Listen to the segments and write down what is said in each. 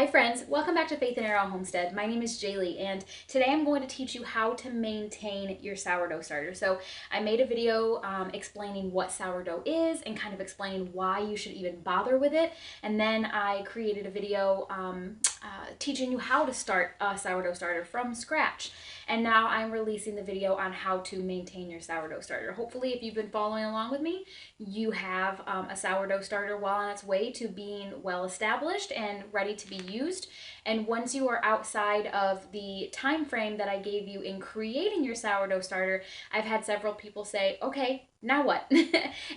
Hi friends, welcome back to Faith and Arrow Homestead. My name is Jaylee and today I'm going to teach you how to maintain your sourdough starter. So I made a video explaining what sourdough is and kind of explaining why you should even bother with it. And then I created a video teaching you how to start a sourdough starter from scratch. And now I'm releasing the video on how to maintain your sourdough starter. Hopefully, if you've been following along with me, you have a sourdough starter well on its way to being well established and ready to be used. And once you are outside of the time frame that I gave you in creating your sourdough starter, I've had several people say, okay, now what?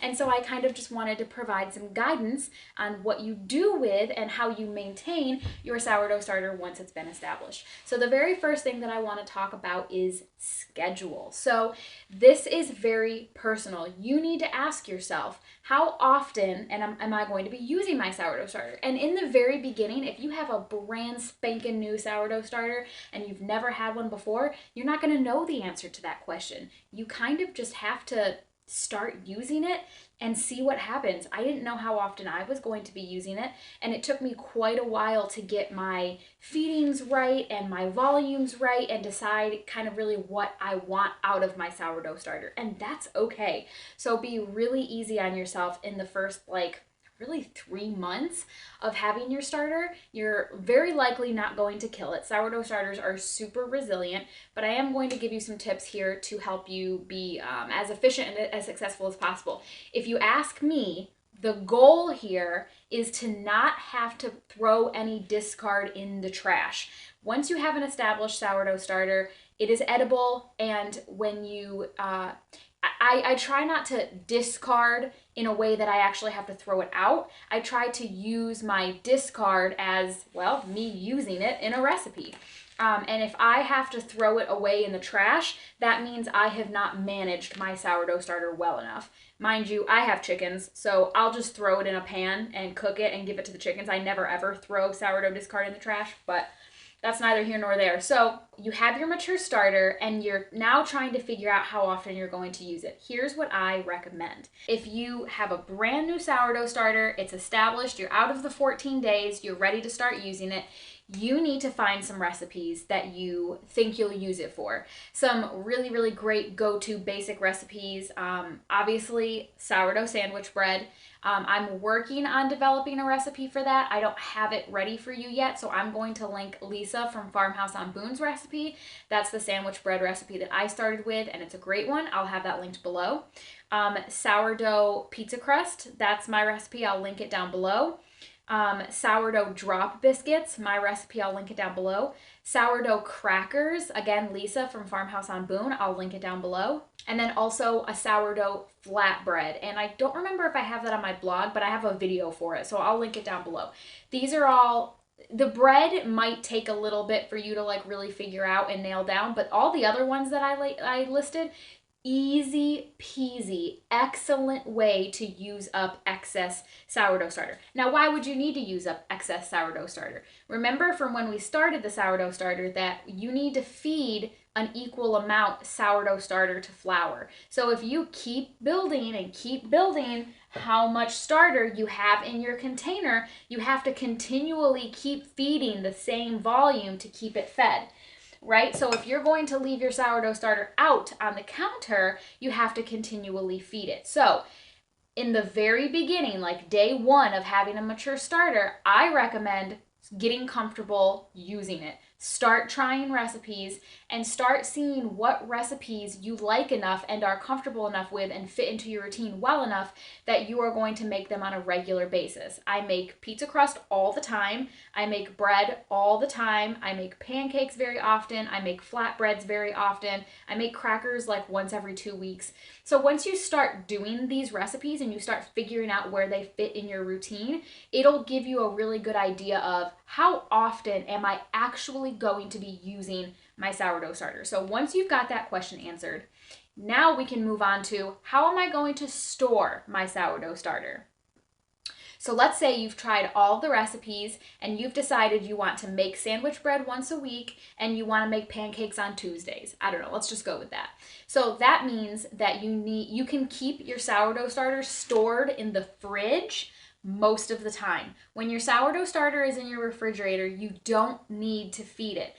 And so I kind of just wanted to provide some guidance on what you do with and how you maintain your sourdough starter once it's been established. So the very first thing that I want to talk about is schedule. So this is very personal. You need to ask yourself, how often am I going to be using my sourdough starter? And in the very beginning, if you have a brand spanking new sourdough starter and you've never had one before, you're not going to know the answer to that question. You kind of just have to start using it and see what happens. I didn't know how often I was going to be using it, and it took me quite a while to get my feedings right and my volumes right and decide kind of really what I want out of my sourdough starter, and that's okay. So be really easy on yourself in the first really 3 months of having your starter. You're very likely not going to kill it. Sourdough starters are super resilient, but I am going to give you some tips here to help you be as efficient and as successful as possible. If you ask me, the goal here is to not have to throw any discard in the trash. Once you have an established sourdough starter, it is edible, and when you I try not to discard in a way that I actually have to throw it out. I try to use my discard as, well, me using it in a recipe. And if I have to throw it away in the trash, that means I have not managed my sourdough starter well enough. Mind you, I have chickens, so I'll just throw it in a pan and cook it and give it to the chickens. I never ever throw sourdough discard in the trash, but that's neither here nor there. So you have your mature starter and you're now trying to figure out how often you're going to use it. Here's what I recommend. If you have a brand new sourdough starter, it's established, you're out of the 14 days, you're ready to start using it, you need to find some recipes that you think you'll use it for. Some really, really great go-to basic recipes. Obviously, sourdough sandwich bread. I'm working on developing a recipe for that. I don't have it ready for you yet, so I'm going to link Lisa from Farmhouse on Boone's recipe. That's the sandwich bread recipe that I started with, and it's a great one. I'll have that linked below. Sourdough pizza crust, that's my recipe. I'll link it down below. Sourdough drop biscuits, my recipe, I'll link it down below. Sourdough crackers, again, Lisa from Farmhouse on Boone, I'll link it down below. And then also a sourdough flatbread, and I don't remember if I have that on my blog, but I have a video for it, so I'll link it down below. These are all, the bread might take a little bit for you to really figure out and nail down, but all the other ones that I listed, easy peasy, excellent way to use up excess sourdough starter. Now, why would you need to use up excess sourdough starter? Remember from when we started the sourdough starter that you need to feed an equal amount sourdough starter to flour. So if you keep building and keep building how much starter you have in your container, you have to continually keep feeding the same volume to keep it fed. Right? So if you're going to leave your sourdough starter out on the counter, you have to continually feed it. So in the very beginning, like day 1 of having a mature starter, I recommend getting comfortable using it. Start trying recipes and start seeing what recipes you like enough and are comfortable enough with and fit into your routine well enough that you are going to make them on a regular basis. I make pizza crust all the time. I make bread all the time. I make pancakes very often. I make flatbreads very often. I make crackers like once every 2 weeks. So once you start doing these recipes and you start figuring out where they fit in your routine, it'll give you a really good idea of how often am I actually going to be using my sourdough starter. So once you've got that question answered, now we can move on to how am I going to store my sourdough starter? So let's say you've tried all the recipes and you've decided you want to make sandwich bread once a week and you want to make pancakes on Tuesdays. I don't know, let's just go with that. So that means that you can keep your sourdough starter stored in the fridge most of the time. When your sourdough starter is in your refrigerator, you don't need to feed it.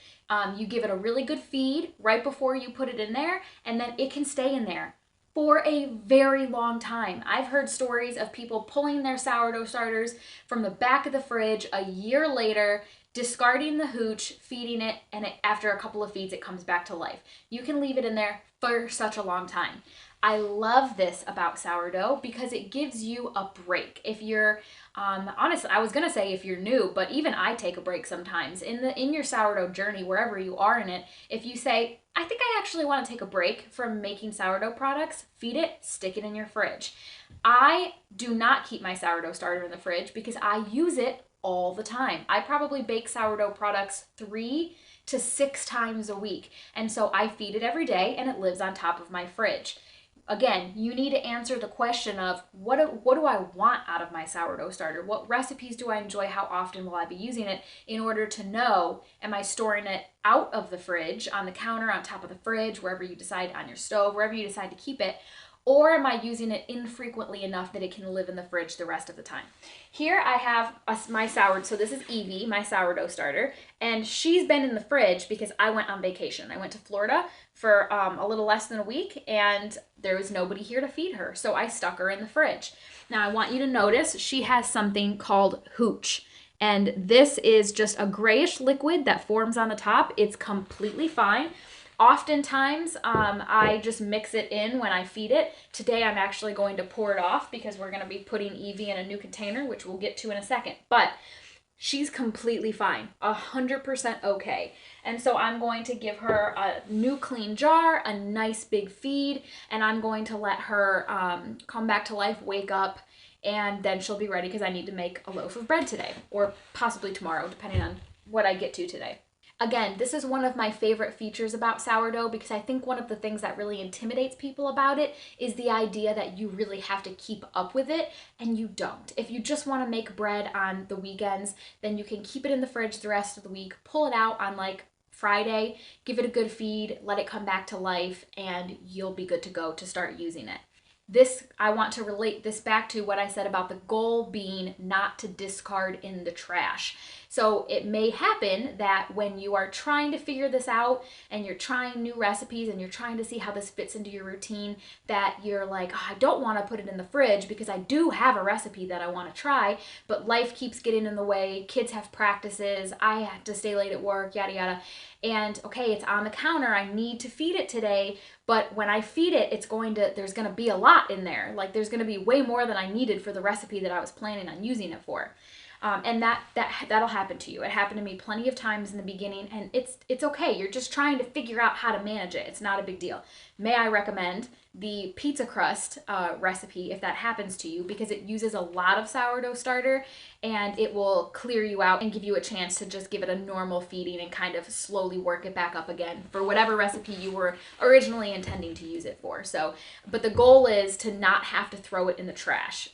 You give it a really good feed right before you put it in there, and then it can stay in there for a very long time. I've heard stories of people pulling their sourdough starters from the back of the fridge a year later, discarding the hooch, feeding it, and after a couple of feeds, it comes back to life. You can leave it in there for such a long time. I love this about sourdough because it gives you a break. If you're, honestly, I was gonna say if you're new, but even I take a break sometimes. In your sourdough journey, wherever you are in it, if you say, I think I actually want to take a break from making sourdough products, feed it, stick it in your fridge. I do not keep my sourdough starter in the fridge because I use it all the time. I probably bake sourdough products 3 to 6 times a week. And so I feed it every day and it lives on top of my fridge. Again, you need to answer the question of what do I want out of my sourdough starter? What recipes do I enjoy? How often will I be using it in order to know, am I storing it out of the fridge, on the counter, on top of the fridge, wherever you decide, on your stove, wherever you decide to keep it? Or am I using it infrequently enough that it can live in the fridge the rest of the time? Here I have my sourdough, so this is Evie, my sourdough starter, and she's been in the fridge because I went on vacation. I went to Florida for a little less than a week, and there was nobody here to feed her, so I stuck her in the fridge. Now I want you to notice she has something called hooch, and this is just a grayish liquid that forms on the top. It's completely fine. Oftentimes, I just mix it in when I feed it. Today, I'm actually going to pour it off because we're going to be putting Evie in a new container, which we'll get to in a second. But she's completely fine, 100% okay. And so I'm going to give her a new clean jar, a nice big feed, and I'm going to let her come back to life, wake up, and then she'll be ready because I need to make a loaf of bread today, or possibly tomorrow, depending on what I get to today. Again, this is one of my favorite features about sourdough because I think one of the things that really intimidates people about it is the idea that you really have to keep up with it, and you don't. If you just want to make bread on the weekends, then you can keep it in the fridge the rest of the week, pull it out on like Friday, give it a good feed, let it come back to life, and you'll be good to go to start using it. I want to relate this back to what I said about the goal being not to discard in the trash. So it may happen that when you are trying to figure this out and you're trying new recipes and you're trying to see how this fits into your routine, that you're like, oh, I don't want to put it in the fridge because I do have a recipe that I want to try, but life keeps getting in the way. Kids have practices. I have to stay late at work, yada, yada. And okay, it's on the counter. I need to feed it today. But when I feed it, there's going to be a lot in there. Like there's going to be way more than I needed for the recipe that I was planning on using it for. And that'll happen to you. It happened to me plenty of times in the beginning, and it's okay. You're just trying to figure out how to manage it. It's not a big deal. May I recommend the pizza crust recipe if that happens to you, because it uses a lot of sourdough starter and it will clear you out and give you a chance to just give it a normal feeding and kind of slowly work it back up again for whatever recipe you were originally intending to use it for. So, but the goal is to not have to throw it in the trash.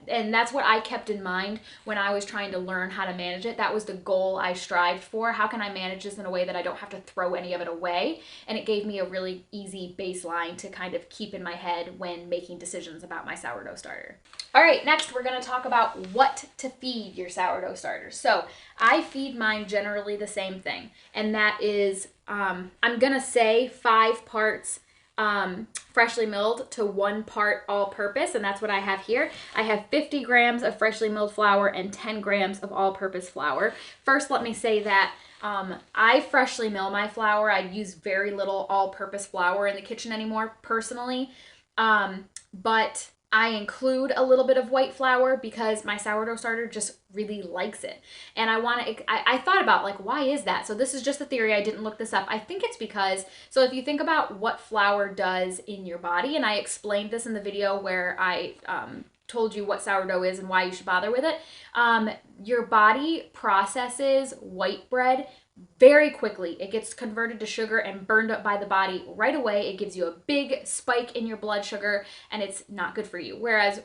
And that's what I kept in mind when I was trying to learn how to manage it. That was the goal I strived for. How can I manage this in a way that I don't have to throw any of it away? And it gave me a really easy baseline to kind of keep in my head when making decisions about my sourdough starter. All right, next we're going to talk about what to feed your sourdough starter. So I feed mine generally the same thing, and that is, I'm going to say 5 parts freshly milled to 1 part all-purpose, and that's what I have here. I have 50 grams of freshly milled flour and 10 grams of all-purpose flour. First, let me say that I freshly mill my flour. I use very little all-purpose flour in the kitchen anymore, personally, but I include a little bit of white flour because my sourdough starter just really likes it. And I thought about, like, why is that? So this is just a theory. I didn't look this up. I think it's because, so if you think about what flour does in your body, and I explained this in the video where I told you what sourdough is and why you should bother with it, your body processes white bread very quickly. It gets converted to sugar and burned up by the body right away. It gives you a big spike in your blood sugar, and it's not good for you. Whereas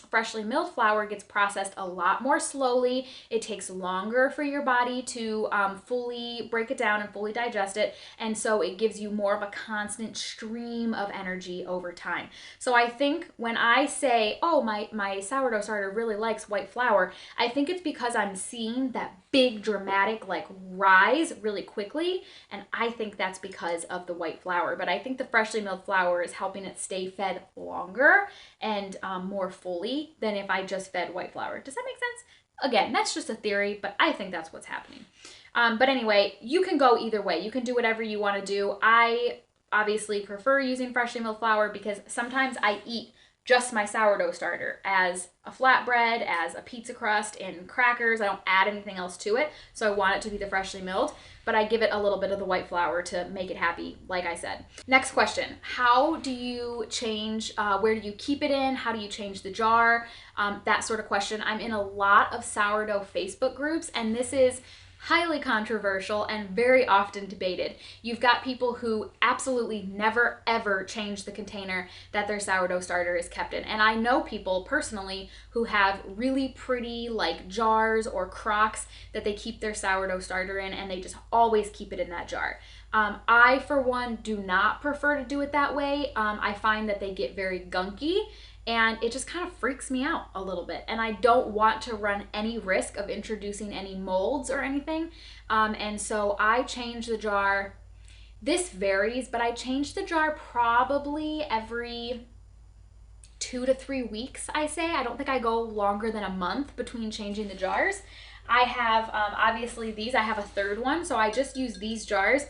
freshly milled flour gets processed a lot more slowly. It takes longer for your body to fully break it down and fully digest it, and so it gives you more of a constant stream of energy over time. So I think when I say, oh, my sourdough starter really likes white flour, I think it's because I'm seeing that big dramatic like rise really quickly, and I think that's because of the white flour. But I think the freshly milled flour is helping it stay fed longer and more fully than if I just fed white flour. Does that make sense? Again, that's just a theory, but I think that's what's happening. But anyway, you can go either way. You can do whatever you want to do. I obviously prefer using freshly milled flour because sometimes I eat just my sourdough starter as a flatbread, as a pizza crust, and crackers. I don't add anything else to it, so I want it to be the freshly milled, but I give it a little bit of the white flour to make it happy, like I said. Next question, how do you change, where do you keep it in? How do you change the jar? That sort of question. I'm in a lot of sourdough Facebook groups, and this is highly controversial and very often debated. You've got people who absolutely never ever change the container that their sourdough starter is kept in. And I know people personally who have really pretty like jars or crocks that they keep their sourdough starter in, and they just always keep it in that jar. I, for one, do not prefer to do it that way. I find that they get very gunky, and it just kind of freaks me out a little bit. And I don't want to run any risk of introducing any molds or anything. And so I change the jar. This varies, but I change the jar probably every 2 to 3 weeks, I say. I don't think I go longer than a month between changing the jars. I have, obviously these, I have a third one, so I just use these jars.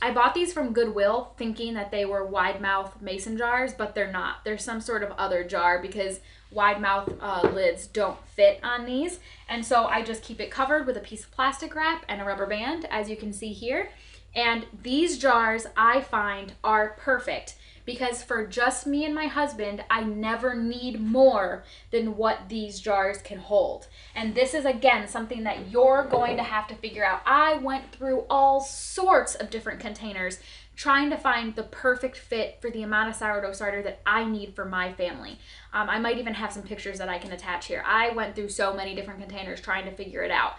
I bought these from Goodwill thinking that they were wide mouth mason jars, but they're not. They're some sort of other jar because wide mouth lids don't fit on these. And so I just keep it covered with a piece of plastic wrap and a rubber band, as you can see here. And these jars I find are perfect because for just me and my husband, I never need more than what these jars can hold. And this is, again, something that you're going to have to figure out. I went through all sorts of different containers trying to find the perfect fit for the amount of sourdough starter that I need for my family. I might even have some pictures that I can attach here. I went through so many different containers trying to figure it out.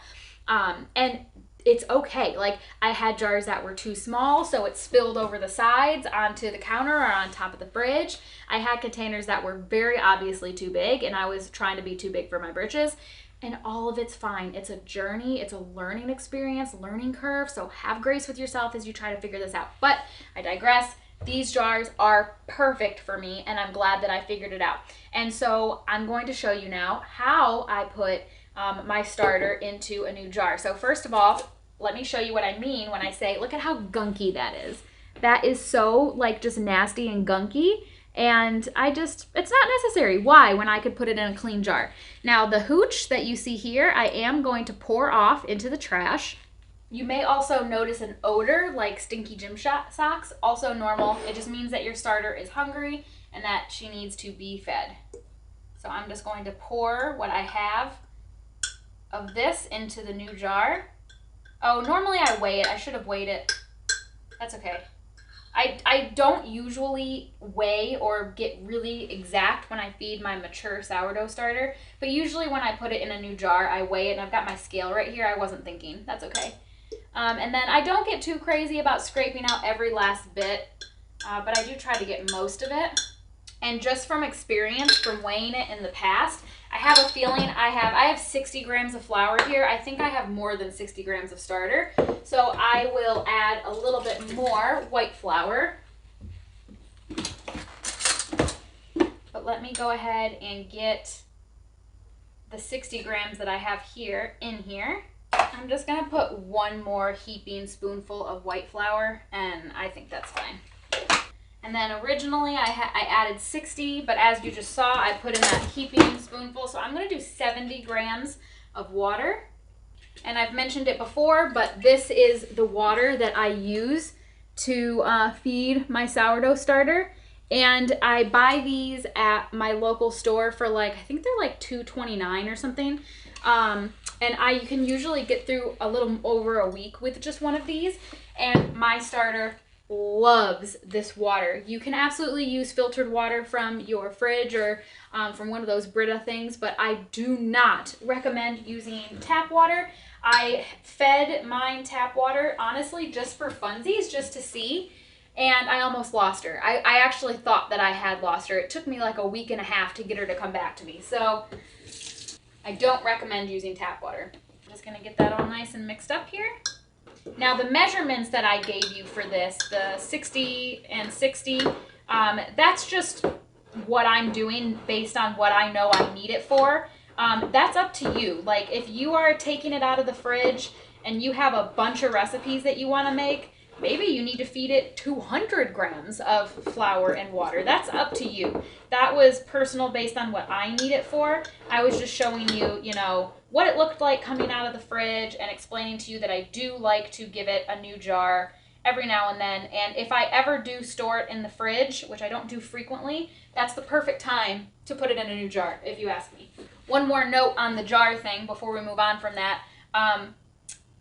And it's okay. Like, I had jars that were too small, so it spilled over the sides onto the counter or on top of the fridge. I had containers that were very obviously too big, and I was trying to be too big for my britches, and all of it's fine. It's a journey. It's a learning experience, learning curve, so have grace with yourself as you try to figure this out. But I digress. These jars are perfect for me, and I'm glad that I figured it out. And so I'm going to show you now how I put my starter into a new jar. So first of all, let me show you what I mean when I say, look at how gunky that is. That is so like just nasty and gunky, and it's not necessary. Why, when I could put it in a clean jar? Now the hooch that you see here, I am going to pour off into the trash. You may also notice an odor like stinky gym socks, also normal. It just means that your starter is hungry and that she needs to be fed. So I'm just going to pour what I have of this into the new jar. Oh, normally I weigh it. I should have weighed it. That's okay. I don't usually weigh or get really exact when I feed my mature sourdough starter, but usually when I put it in a new jar, I weigh it, and I've got my scale right here. I wasn't thinking. That's okay. And then I don't get too crazy about scraping out every last bit, but I do try to get most of it. And just from experience, from weighing it in the past, I have a feeling I have 60 grams of flour here. I think I have more than 60 grams of starter. So I will add a little bit more white flour. But let me go ahead and get the 60 grams that I have here in here. I'm just gonna put one more heaping spoonful of white flour, and I think that's fine. And then originally I added 60, but as you just saw, I put in that heaping spoonful. So I'm gonna do 70 grams of water. And I've mentioned it before, but this is the water that I use to feed my sourdough starter. And I buy these at my local store for like, I think they're like $2.29 or something. And I can usually get through a little over a week with just one of these. And my starter loves this water. You can absolutely use filtered water from your fridge or from one of those Brita things, but I do not recommend using tap water. I fed mine tap water, honestly, just for funsies, just to see, and I almost lost her. I actually thought that I had lost her. It took me like a week and a half to get her to come back to me. So I don't recommend using tap water. I'm just gonna get that all nice and mixed up here. Now the measurements that I gave you for this, the 60 and 60, that's just what I'm doing based on what I know I need it for. That's up to you. Like if you are taking it out of the fridge and you have a bunch of recipes that you want to make, maybe you need to feed it 200 grams of flour and water. That's up to you. That was personal based on what I need it for. I was just showing you, you know, what it looked like coming out of the fridge and explaining to you that I do like to give it a new jar every now and then. And if I ever do store it in the fridge, which I don't do frequently, that's the perfect time to put it in a new jar, if you ask me. One more note on the jar thing before we move on from that.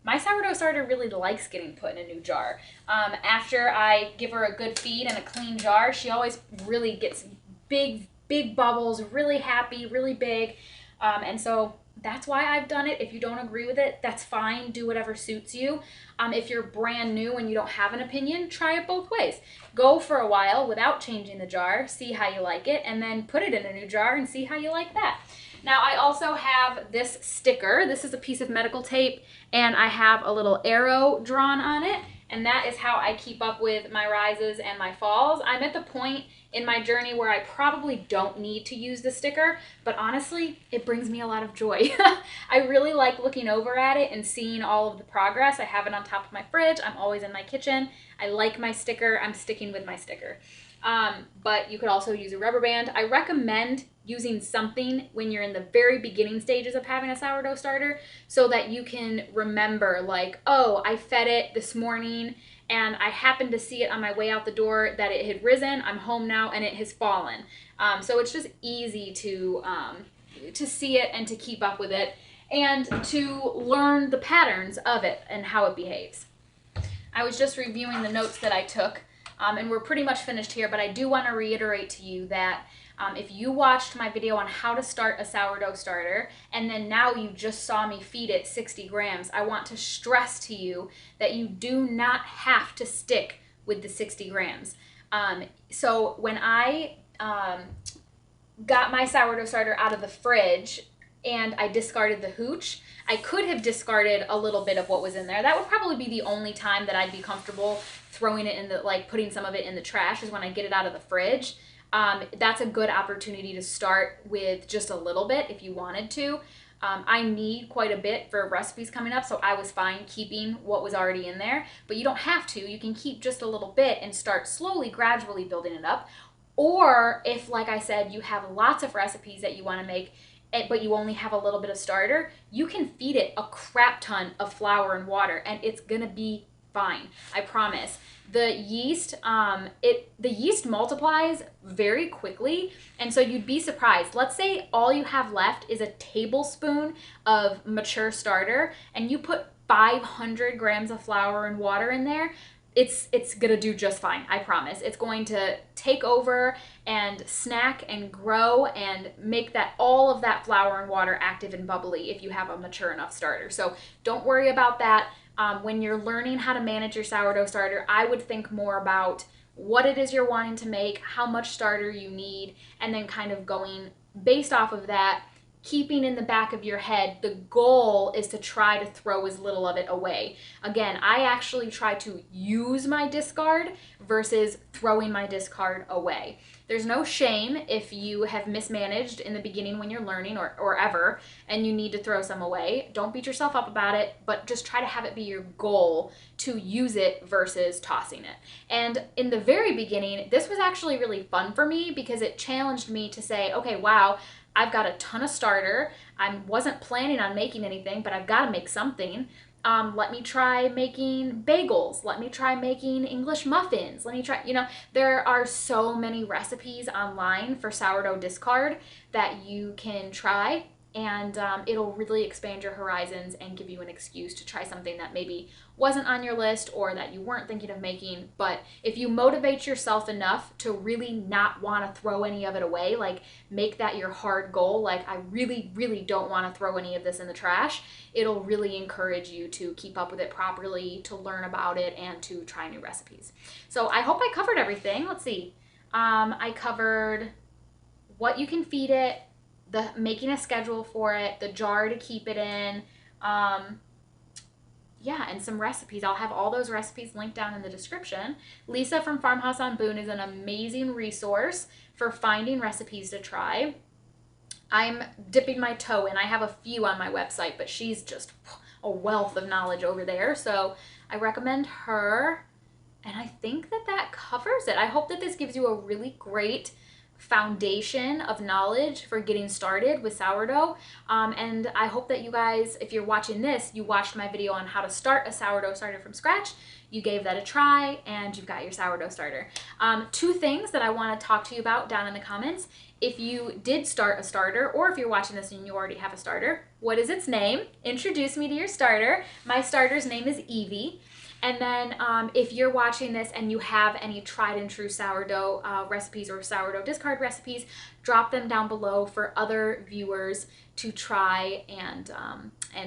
My sourdough starter really likes getting put in a new jar. After I give her a good feed and a clean jar, she always really gets big bubbles, really happy, really big. And so that's why I've done it. If you don't agree with it, that's fine. Do whatever suits you. If you're brand new and you don't have an opinion, try it both ways. Go for a while without changing the jar, see how you like it, and then put it in a new jar and see how you like that. Now I also have this sticker. This is a piece of medical tape and I have a little arrow drawn on it, and that is how I keep up with my rises and my falls. I'm at the point in my journey where I probably don't need to use the sticker, but honestly, it brings me a lot of joy. I really like looking over at it and seeing all of the progress. I have it on top of my fridge. I'm always in my kitchen. I like my sticker. I'm sticking with my sticker. But you could also use a rubber band. I recommend using something when you're in the very beginning stages of having a sourdough starter so that you can remember, like, oh, I fed it this morning and I happened to see it on my way out the door that it had risen. I'm home now and it has fallen. So it's just easy to see it and to keep up with it and to learn the patterns of it and how it behaves. I was just reviewing the notes that I took. And we're pretty much finished here, but I do want to reiterate to you that if you watched my video on how to start a sourdough starter, and then now you just saw me feed it 60 grams, I want to stress to you that you do not have to stick with the 60 grams. So when I got my sourdough starter out of the fridge and I discarded the hooch, I could have discarded a little bit of what was in there. That would probably be the only time that I'd be comfortable throwing it in the, like putting some of it in the trash, is when I get it out of the fridge. That's a good opportunity to start with just a little bit if you wanted to. I need quite a bit for recipes coming up, so I was fine keeping what was already in there, but you don't have to. You can keep just a little bit and start slowly, gradually building it up. Or if, like I said, you have lots of recipes that you want to make, but you only have a little bit of starter, you can feed it a crap ton of flour and water and it's gonna be fine. I promise. The yeast, the yeast multiplies very quickly, and so you'd be surprised. Let's say all you have left is a tablespoon of mature starter and you put 500 grams of flour and water in there. It's gonna do just fine, I promise. It's going to take over and snack and grow and make that all of that flour and water active and bubbly if you have a mature enough starter. So don't worry about that. When you're learning how to manage your sourdough starter, I would think more about what it is you're wanting to make, how much starter you need, and then kind of going based off of that, keeping in the back of your head, the goal is to try to throw as little of it away. Again, I actually try to use my discard versus throwing my discard away. There's no shame if you have mismanaged in the beginning when you're learning or ever, and you need to throw some away. Don't beat yourself up about it, but just try to have it be your goal to use it versus tossing it. And in the very beginning, this was actually really fun for me because it challenged me to say, okay, wow, I've got a ton of starter. I wasn't planning on making anything, but I've got to make something. Let me try making bagels. Let me try making English muffins. Let me try, there are so many recipes online for sourdough discard that you can try. and it'll really expand your horizons and give you an excuse to try something that maybe wasn't on your list or that you weren't thinking of making. But if you motivate yourself enough to really not want to throw any of it away, like make that your hard goal, like I really, really don't want to throw any of this in the trash, it'll really encourage you to keep up with it properly, to learn about it, and to try new recipes. So I hope I covered everything. Let's see. I covered what you can feed it, the making a schedule for it, the jar to keep it in, yeah, and some recipes. I'll have all those recipes linked down in the description. Lisa from Farmhouse on Boone is an amazing resource for finding recipes to try. I'm dipping my toe in. I have a few on my website, but she's just a wealth of knowledge over there. So I recommend her. And I think that that covers it. I hope that this gives you a really great foundation of knowledge for getting started with sourdough. And I hope that you guys, if you're watching this, you watched my video on how to start a sourdough starter from scratch, you gave that a try, and you've got your sourdough starter. Two things that I want to talk to you about down in the comments. If you did start a starter, or if you're watching this and you already have a starter, what is its name? Introduce me to your starter. My starter's name is Evie. And then if you're watching this and you have any tried and true sourdough recipes or sourdough discard recipes, drop them down below for other viewers to try and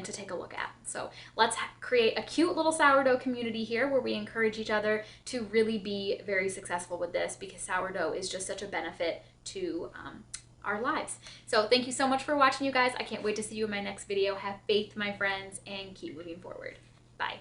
to take a look at. So let's create a cute little sourdough community here where we encourage each other to really be very successful with this, because sourdough is just such a benefit to our lives. So thank you so much for watching, you guys. I can't wait to see you in my next video. Have faith, my friends, and keep moving forward. Bye.